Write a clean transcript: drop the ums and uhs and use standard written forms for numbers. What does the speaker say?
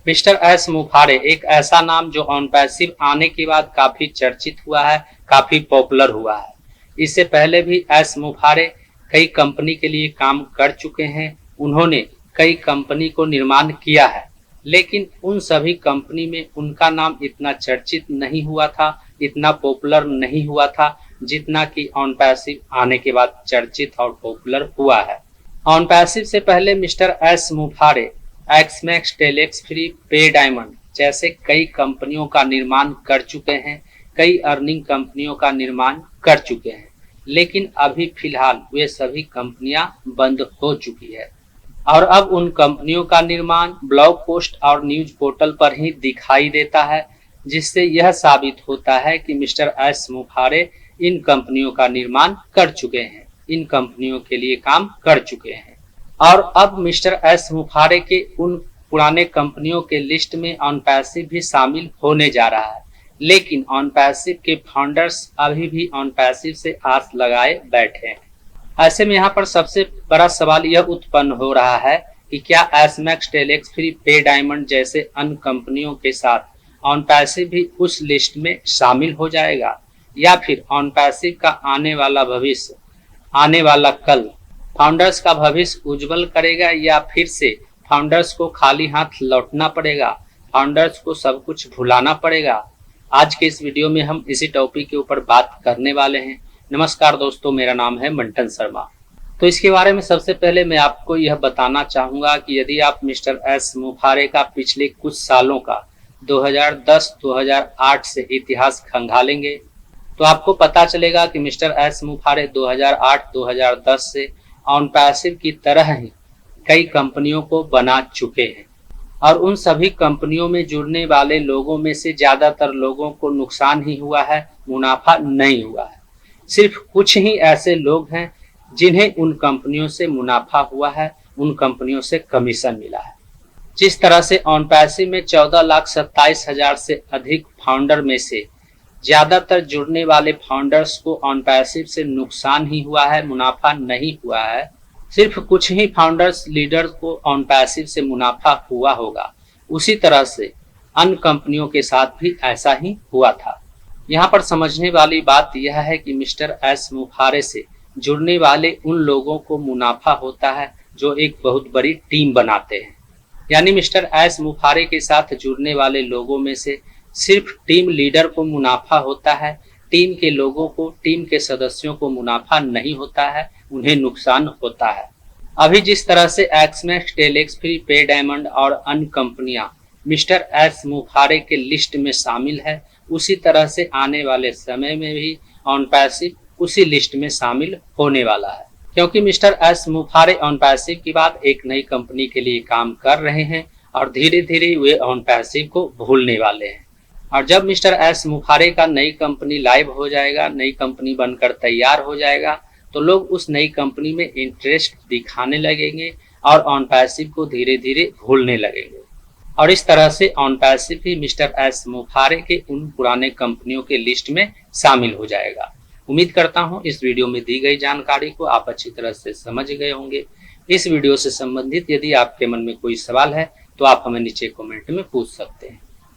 Mister S मुफारे एक ऐसा नाम जो ऑन पैसिव आने के बाद काफी चर्चित हुआ है, काफी पॉपुलर हुआ है। इससे पहले भी एस मुफारे कई कंपनी के लिए काम कर चुके हैं। उन्होंने कई कंपनी को निर्माण किया है, लेकिन उन सभी कंपनी में उनका नाम इतना चर्चित नहीं हुआ था, इतना पॉपुलर नहीं हुआ था जितना कि ऑन पैसिव आने के बाद चर्चित और पॉपुलर हुआ है। ऑन पैसिव से पहले मिस्टर एस मुफारे एक्समैक्स, टेलेक्स फ्री, पे डायमंड जैसे कई कंपनियों का निर्माण कर चुके हैं, कई अर्निंग कंपनियों का निर्माण कर चुके हैं, लेकिन अभी फिलहाल वे सभी कंपनियां बंद हो चुकी है और अब उन कंपनियों का निर्माण ब्लॉग पोस्ट और न्यूज पोर्टल पर ही दिखाई देता है, जिससे यह साबित होता है कि मिस्टर एस मुफारे इन कंपनियों का निर्माण कर चुके हैं, इन कंपनियों के लिए काम कर चुके हैं। और अब मिस्टर एस मुफारे के उन पुराने कंपनियों के लिस्ट में ऑन पैसिव भी शामिल होने जा रहा है, लेकिन ऑन पैसिव के फाउंडर्स अभी भी ऑन पैसिव से आस लगाए बैठे हैं। ऐसे में यहाँ पर सबसे बड़ा सवाल यह उत्पन्न हो रहा है कि क्या एसमैक्स, टेलेक्स फ्री, पे डायमंड जैसे अन्य कंपनियों के साथ ऑन पैसिव भी उस लिस्ट में शामिल हो जाएगा, या फिर ऑन पैसिव का आने वाला भविष्य, आने वाला कल फाउंडर्स का भविष्य उज्जवल करेगा, या फिर से फाउंडर्स को खाली हाथ लौटना पड़ेगा, फाउंडर्स को सब कुछ भुलाना पड़ेगा। आज के इस वीडियो में हम इसी टॉपिक के ऊपर बात करने वाले हैं। नमस्कार दोस्तों, मेरा नाम है मंटन शर्मा। तो इसके बारे में सबसे पहले मैं आपको यह बताना चाहूंगा कि यदि आप मिस्टर एस मुफारे का पिछले कुछ सालों का 2010-2008 से इतिहास खंगालेंगे तो आपको पता चलेगा कि मिस्टर एस मुफारे 2008-2010 से ऑन पैसिव की तरह ही कई कंपनियों को बना चुके हैं और उन सभी कंपनियों में जुड़ने वाले लोगों में से ज्यादातर लोगों को नुकसान ही हुआ है, मुनाफा नहीं हुआ है। सिर्फ कुछ ही ऐसे लोग हैं जिन्हें उन कंपनियों से मुनाफा हुआ है, उन कंपनियों से कमीशन मिला है। जिस तरह से ऑन पैसिव में 14,27,000 से अधिक फाउंडर में से ज्यादातर जुड़ने वाले फाउंडर्स को ऑन पैसिव से नुकसान ही हुआ है, मुनाफा नहीं हुआ है। सिर्फ कुछ ही फाउंडर्स, लीडर्स को ऑन पैसिव से मुनाफा हुआ होगा। उसी तरह से अन्य कंपनियों के साथ भी ऐसा ही हुआ था। यहाँ पर समझने वाली बात यह है कि मिस्टर एस मुफारे से जुड़ने वाले उन लोगों को मुनाफा होता है जो एक बहुत बड़ी टीम बनाते हैं। यानी मिस्टर एस मुफारे के साथ जुड़ने वाले लोगों में से सिर्फ टीम लीडर को मुनाफा होता है, टीम के लोगों को, टीम के सदस्यों को मुनाफा नहीं होता है, उन्हें नुकसान होता है। अभी जिस तरह से एक्समैक्स, टेलेक्स फ्री, पे डायमंड और अन्य कंपनियां मिस्टर एस मुफारे के लिस्ट में शामिल है, उसी तरह से आने वाले समय में भी ऑन पैसिव उसी लिस्ट में शामिल होने वाला है, क्योंकि मिस्टर एस मुफारे ऑन पैसिव के बाद एक नई कंपनी के लिए काम कर रहे हैं और धीरे धीरे वे ऑन पैसिव को भूलने वाले हैं। और जब मिस्टर एस मुफारे का नई कंपनी लाइव हो जाएगा, नई कंपनी बनकर तैयार हो जाएगा, तो लोग उस नई कंपनी में इंटरेस्ट दिखाने लगेंगे और ऑन पैसिव को धीरे धीरे भूलने लगेंगे। और इस तरह से ऑन पैसिव भी मिस्टर एस मुफारे के उन पुराने कंपनियों के लिस्ट में शामिल हो जाएगा। उम्मीद करता हूं इस वीडियो में दी गई जानकारी को आप अच्छी तरह से समझ गए होंगे। इस वीडियो से संबंधित यदि आपके मन में कोई सवाल है तो आप हमें नीचे कमेंट में पूछ सकते हैं।